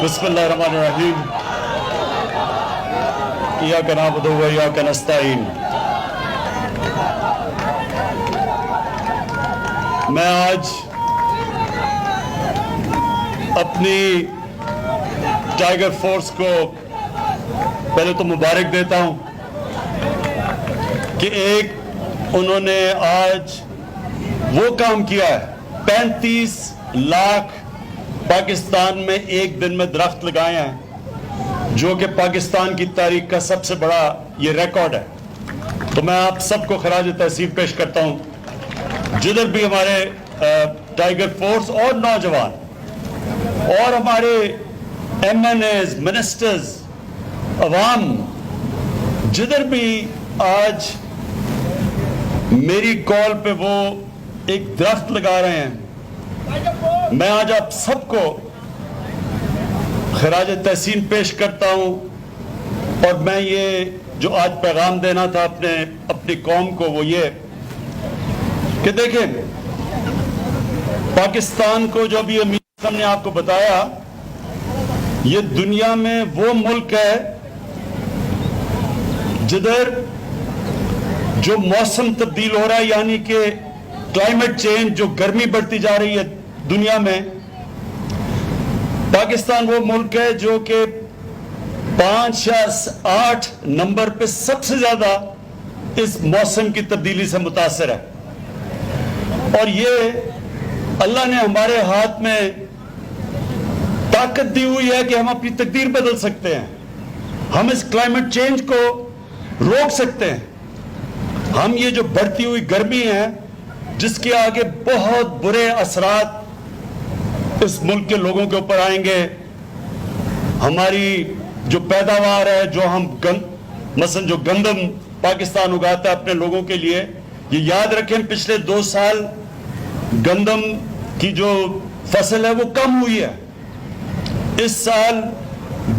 बिस्मिल्लाहिर्रहमानिर्रहीम। इय्याका नअबुदु व इय्याका नस्तईन। मैं आज अपनी टाइगर फोर्स को पहले तो मुबारक देता हूं कि एक उन्होंने आज वो काम किया है, 35 लाख पाकिस्तान में एक दिन में दरख्त लगाए हैं, जो कि पाकिस्तान की तारीख का सबसे बड़ा ये रिकॉर्ड है। तो मैं आप सबको खराज तहसीन पेश करता हूं, जिधर भी हमारे टाइगर फोर्स और नौजवान और हमारे MNAs, मिनिस्टर्स, अवाम, जिधर भी आज मेरी कॉल पे वो एक दरख्त लगा रहे हैं, मैं आज आप सबको खराज तहसीन पेश करता हूं। और मैं ये जो आज पैगाम देना था अपनी कौम को, वो ये कि देखें, पाकिस्तान को जो अभी अमीर साहब ने आपको बताया, ये दुनिया में वो मुल्क है जिधर जो मौसम तब्दील हो रहा है, यानी कि क्लाइमेट चेंज, जो गर्मी बढ़ती जा रही है दुनिया में, पाकिस्तान वो मुल्क है जो कि 5 या 8 नंबर पे सबसे ज्यादा इस मौसम की तब्दीली से मुतासर है। और ये अल्लाह ने हमारे हाथ में ताकत दी हुई है कि हम अपनी तकदीर बदल सकते हैं, हम इस क्लाइमेट चेंज को रोक सकते हैं। हम ये जो बढ़ती हुई गर्मी है, जिसके आगे बहुत बुरे असरात इस मुल्क के लोगों के ऊपर आएंगे, हमारी जो पैदावार है, जो हम मसलन जो गंदम पाकिस्तान उगाता है अपने लोगों के लिए, ये याद रखें पिछले 2 साल गंदम की जो फसल है वो कम हुई है। इस साल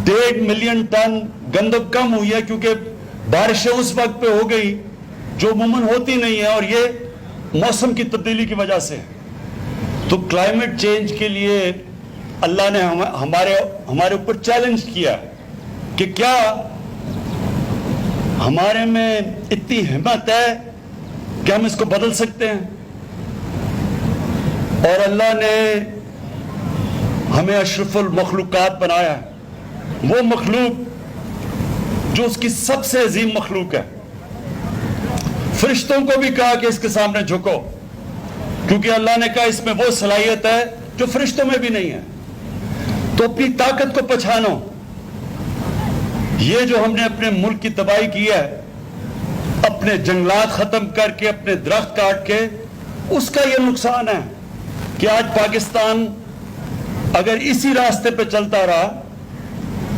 1.5 मिलियन टन गंदम कम हुई है, क्योंकि बारिशें उस वक्त पे हो गई जो अमूमन होती नहीं है, और ये मौसम की तब्दीली की वजह से। तो क्लाइमेट चेंज के लिए अल्लाह ने हमारे ऊपर चैलेंज किया कि क्या हमारे में इतनी हिम्मत है कि हम इसको बदल सकते हैं। और अल्लाह ने हमें अशरफुल मखलूकात बनाया है, वो मखलूक जो उसकी सबसे अजीम मखलूक है। फरिश्तों को भी कहा कि इसके सामने झुको, क्योंकि अल्लाह ने कहा इसमें वो सलाहियत है जो फरिश्तों में भी नहीं है। तो अपनी ताकत को पहचानो। ये जो हमने अपने मुल्क की तबाही की है, अपने जंगलात खत्म करके, अपने दरख्त काट के, उसका ये नुकसान है कि आज पाकिस्तान अगर इसी रास्ते पे चलता रहा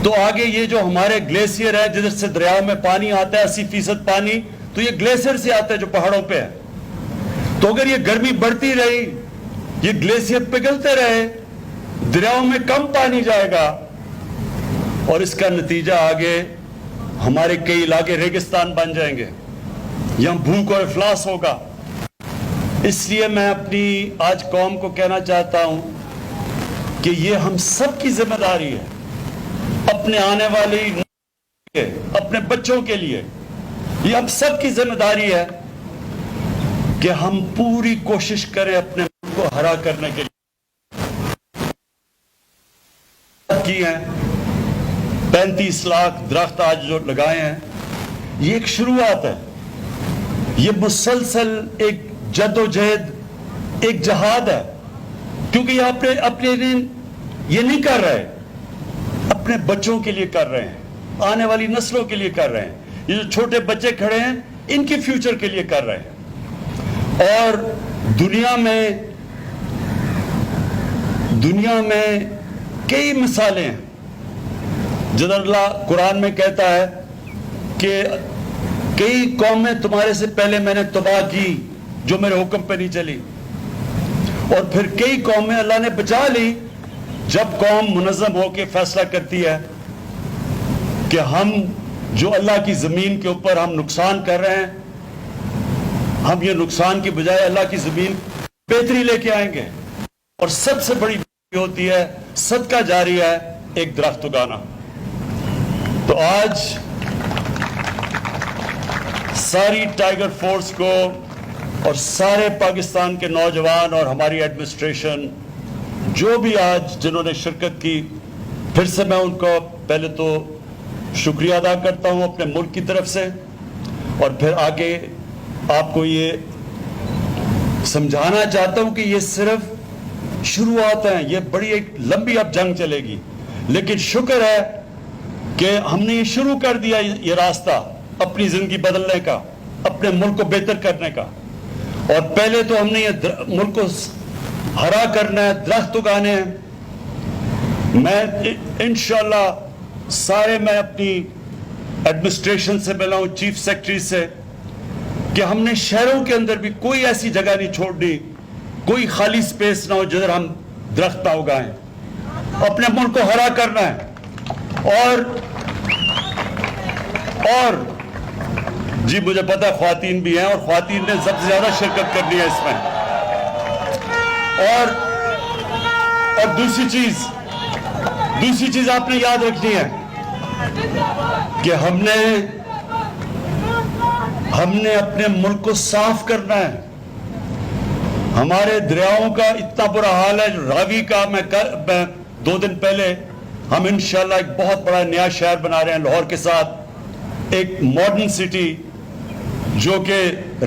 तो आगे ये जो हमारे ग्लेशियर है, जिधर से दरियाओं में पानी आता है, 80% पानी तो ये ग्लेशियर से आता है जो पहाड़ों पे है। तो अगर ये गर्मी बढ़ती रही, ये ग्लेशियर पिघलते रहे, दरियाओं में कम पानी जाएगा, और इसका नतीजा आगे हमारे कई इलाके रेगिस्तान बन जाएंगे, यहां भूख और इफलास होगा। इसलिए मैं अपनी आज कौम को कहना चाहता हूं कि ये हम सब की जिम्मेदारी है, अपने आने वाली, अपने बच्चों के लिए ये हम सब की जिम्मेदारी है कि हम पूरी कोशिश करें अपने मुल्क को हरा करने के लिए। की हैं 35 लाख दरख्त आज जो लगाए हैं, ये एक शुरुआत है। ये मुसलसल एक जद्दोजहद, एक जहाद है, क्योंकि ये अपने ये नहीं कर रहे, अपने बच्चों के लिए कर रहे हैं, आने वाली नस्लों के लिए कर रहे हैं। ये जो छोटे बच्चे खड़े हैं, इनके फ्यूचर के लिए कर रहे हैं। और दुनिया में कई मिसालें हैं जिधर अल्लाह कुरान में कहता है कि कई कौमें तुम्हारे से पहले मैंने तबाह की जो मेरे हुक्म पे नहीं चली, और फिर कई कौमें अल्लाह ने बचा ली जब कौम मुनज़्ज़म होकर फैसला करती है कि हम जो अल्लाह की जमीन के ऊपर हम नुकसान कर रहे हैं, हम ये नुकसान की बजाय अल्लाह की जमीन बेहतरी लेके आएंगे। और सबसे बड़ी होती है सदका जारी है, ایک درخت اگانا. تو آج ساری ٹائیگر فورس کو اور سارے پاکستان کے نوجوان اور ہماری ایڈمنسٹریشن جو بھی آج جنہوں نے شرکت کی, پھر سے میں ان کو پہلے تو شکریہ ادا کرتا ہوں اپنے ملک کی طرف سے, اور پھر آگے آپ کو یہ سمجھانا چاہتا ہوں کہ یہ صرف شروعات ہیں, یہ بڑی ایک لمبی اب جنگ چلے گی, لیکن شکر ہے کہ ہم نے یہ شروع کر دیا یہ راستہ اپنی زندگی بدلنے کا, اپنے ملک کو بہتر کرنے کا. اور پہلے تو ہم نے یہ ملک کو ہرا کرنا ہے, درخت اگانے ہیں. میں انشاءاللہ میں اپنی ایڈمنسٹریشن سے ملا ہوں, چیف سیکرٹری سے, کہ ہم نے شہروں کے اندر بھی کوئی ایسی جگہ نہیں چھوڑنی, کوئی خالی سپیس نہ ہو جدھر ہم درخت نہ اگائیں. اپنے ملک کو ہرا کرنا ہے. اور جی مجھے پتا ہے خواتین بھی ہیں, اور خواتین نے سب سے زیادہ شرکت کرنی ہے اس میں. اور دوسری چیز آپ نے یاد رکھنی ہے کہ ہم نے اپنے ملک کو صاف کرنا ہے. ہمارے دریاؤں کا اتنا برا حال ہے, راوی کا. میں 2 دن پہلے ہم انشاءاللہ ایک بہت بڑا نیا شہر بنا رہے ہیں لاہور کے ساتھ, ایک ماڈرن سٹی جو کہ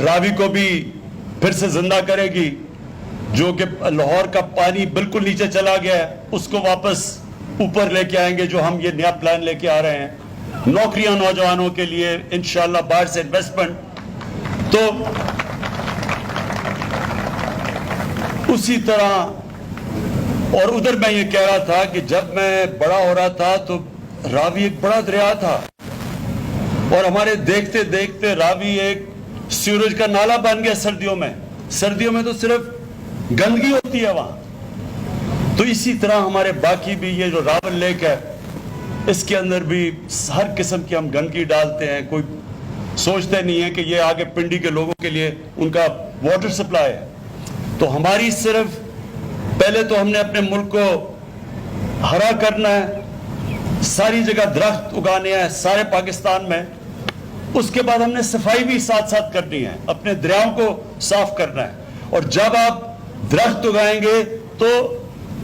راوی کو بھی پھر سے زندہ کرے گی, جو کہ لاہور کا پانی بالکل نیچے چلا گیا ہے اس کو واپس اوپر لے کے آئیں گے, جو ہم یہ نیا پلان لے کے آ رہے ہیں. نوکریاں نوجوانوں کے لیے انشاءاللہ, باہر سے انویسٹمنٹ. تو اسی طرح, اور ادھر میں یہ کہہ رہا تھا کہ جب میں بڑا ہو رہا تھا تو راوی ایک بڑا دریا تھا, اور ہمارے دیکھتے دیکھتے راوی ایک سیوریج کا نالا بن گیا. سردیوں میں تو صرف گندگی ہوتی ہے وہاں. تو اسی طرح ہمارے باقی بھی یہ جو راول لیک ہے, اس کے اندر بھی ہر قسم کی ہم گندگی ڈالتے ہیں. کوئی سوچتے نہیں ہے کہ یہ آگے پنڈی کے لوگوں کے لیے ان کا واٹر سپلائی ہے. تو ہماری صرف پہلے تو ہم نے اپنے ملک کو ہرا کرنا ہے, ساری جگہ درخت اگانے ہیں سارے پاکستان میں. اس کے بعد ہم نے صفائی بھی ساتھ ساتھ کرنی ہے, اپنے دریاؤں کو صاف کرنا ہے. اور جب آپ درخت اگائیں گے تو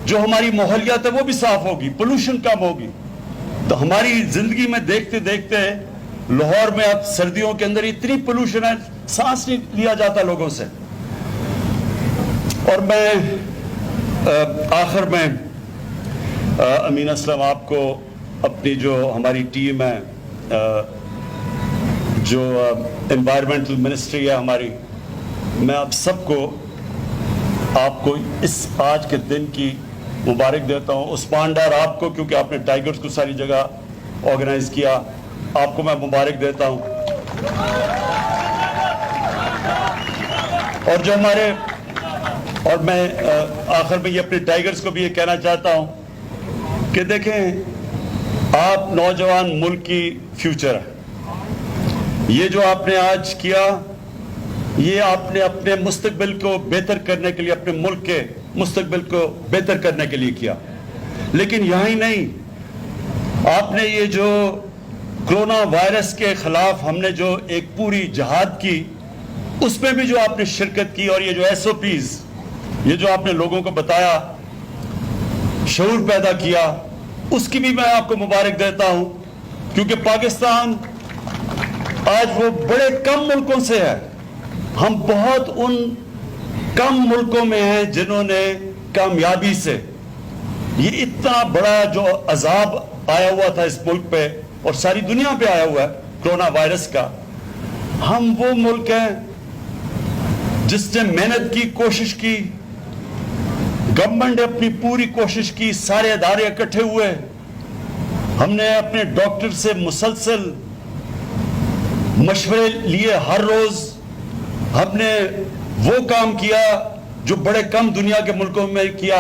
جو ہماری ماحولیات ہے وہ بھی صاف ہوگی, پولوشن کم ہوگی. تو ہماری زندگی میں دیکھتے دیکھتے لاہور میں اب سردیوں کے اندر اتنی پولوشن ہے, سانس نہیں لیا جاتا لوگوں سے. اور میں آخر میں امین اسلم آپ کو, اپنی جو ہماری ٹیم ہے, جو انوائرمنٹل منسٹری ہے ہماری, میں آپ سب کو, آپ کو اس آج کے دن کی مبارک دیتا ہوں. عثمان ڈار آپ کو, کیونکہ آپ نے ٹائیگرز کو ساری جگہ آرگنائز کیا, آپ کو میں مبارک دیتا ہوں. اور جو ہمارے, اور میں آخر میں یہ اپنے ٹائیگرز کو بھی یہ کہنا چاہتا ہوں کہ دیکھیں آپ نوجوان ملک کی فیوچر ہے. یہ جو آپ نے آج کیا, یہ آپ نے اپنے مستقبل کو بہتر کرنے کے لیے, اپنے ملک کے مستقبل کو بہتر کرنے کے لیے کیا. لیکن یہاں ہی نہیں, آپ نے یہ جو کرونا وائرس کے خلاف ہم نے جو ایک پوری جہاد کی, اس میں بھی جو آپ نے شرکت کی, اور یہ جو SOPs, یہ جو آپ نے لوگوں کو بتایا, شعور پیدا کیا, اس کی بھی میں آپ کو مبارک دیتا ہوں. کیونکہ پاکستان آج وہ بڑے کم ملکوں سے ہے, ہم بہت ان کم ملکوں میں ہیں جنہوں نے کامیابی سے, یہ اتنا بڑا جو عذاب آیا ہوا تھا اس ملک پہ اور ساری دنیا پہ آیا ہوا ہے کرونا وائرس کا, ہم وہ ملک ہیں جس نے محنت کی, کوشش کی, گورنمنٹ نے اپنی پوری کوشش کی, سارے ادارے اکٹھے ہوئے, ہم نے اپنے ڈاکٹر سے مسلسل مشورے لیے ہر روز. ہم نے وہ کام کیا جو بڑے کم دنیا کے ملکوں میں کیا,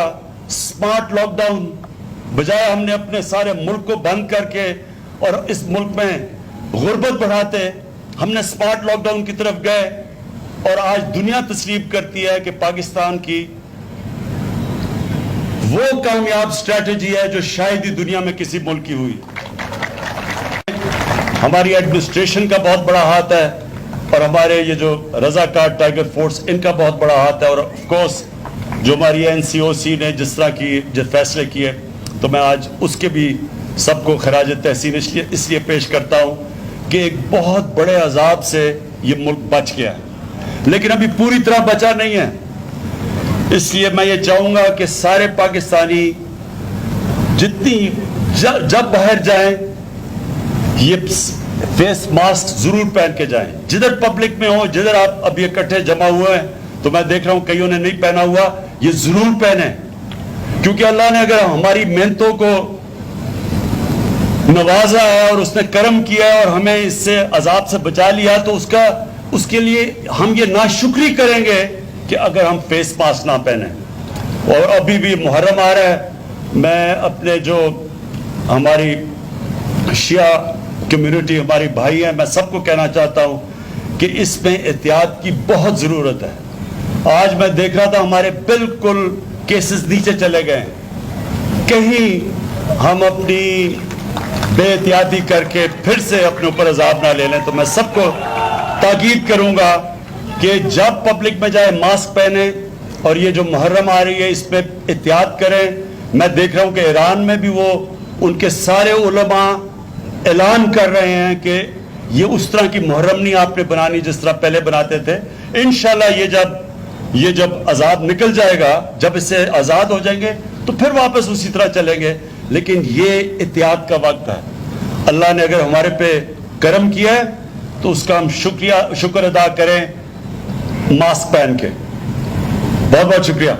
سمارٹ لاک ڈاؤن, بجائے ہم نے اپنے سارے ملک کو بند کر کے اور اس ملک میں غربت بڑھاتے ہم نے سمارٹ لاک ڈاؤن کی طرف گئے. اور آج دنیا تسلیم کرتی ہے کہ پاکستان کی वो कामयाब स्ट्रैटेजी है जो शायद ही दुनिया में किसी मुल्क की हुई। हमारी एडमिनिस्ट्रेशन का बहुत बड़ा हाथ है और हमारे ये जो रजाकार टाइगर फोर्स इनका बहुत बड़ा हाथ है, और ऑफ कोर्स जो हमारी एनसीओसी ने जिस तरह की जो फैसले किए, तो मैं आज उसके भी सबको खराज तहसीन इसलिए पेश करता हूँ कि एक बहुत बड़े अजाब से ये मुल्क बच गया है, लेकिन अभी पूरी तरह बचा नहीं है। इसलिए मैं ये चाहूँगा कि सारे पाकिस्तानी जब बाहर जाएं ये फेस मास्क जरूर पहन के जाएं। जिधर पब्लिक में हो, जिधर आप अभी इकट्ठे जमा हुए हैं, तो मैं देख रहा हूं कईयों ने नहीं पहना हुआ, ये जरूर पहने, क्योंकि अल्लाह ने अगर हमारी मेहनतों को नवाजा है और उसने करम किया है और हमें इससे अजाब से बचा लिया, तो उसके लिए हम ये नाशुक्री करेंगे कि अगर हम फेस मास्क ना पहने। और अभी भी मुहर्रम आ रहा है, मैं अपने जो हमारी शिया कम्युनिटी हमारी भाई हैं, मैं सबको कहना चाहता हूं कि इसमें एहतियात की बहुत ज़रूरत है। आज मैं देख रहा था हमारे बिल्कुल केसेस नीचे चले गए, कहीं हम अपनी बेएहतियाती करके फिर से अपने ऊपर अजाब ना ले लें। तो मैं सबको ताकीद करूंगा कि जब पब्लिक में जाए मास्क पहने, और ये जो मुहर्रम आ रही है इसमें एहतियात करें। मैं देख रहा हूं कि ईरान में भी वो उनके सारे उलमा ऐलान कर रहे हैं कि ये उस तरह की मुहर्रम नहीं आपने बनानी जिस तरह पहले बनाते थे। इंशाल्लाह ये जब आज़ाद निकल जाएगा, जब इससे आज़ाद हो जाएंगे तो फिर वापस उसी तरह चलेंगे, लेकिन ये एहतियात का वक्त है। अल्लाह ने अगर हमारे पे करम किया है तो उसका हम शुक्र अदा करें मास्क पहन के। बहुत बहुत शुक्रिया।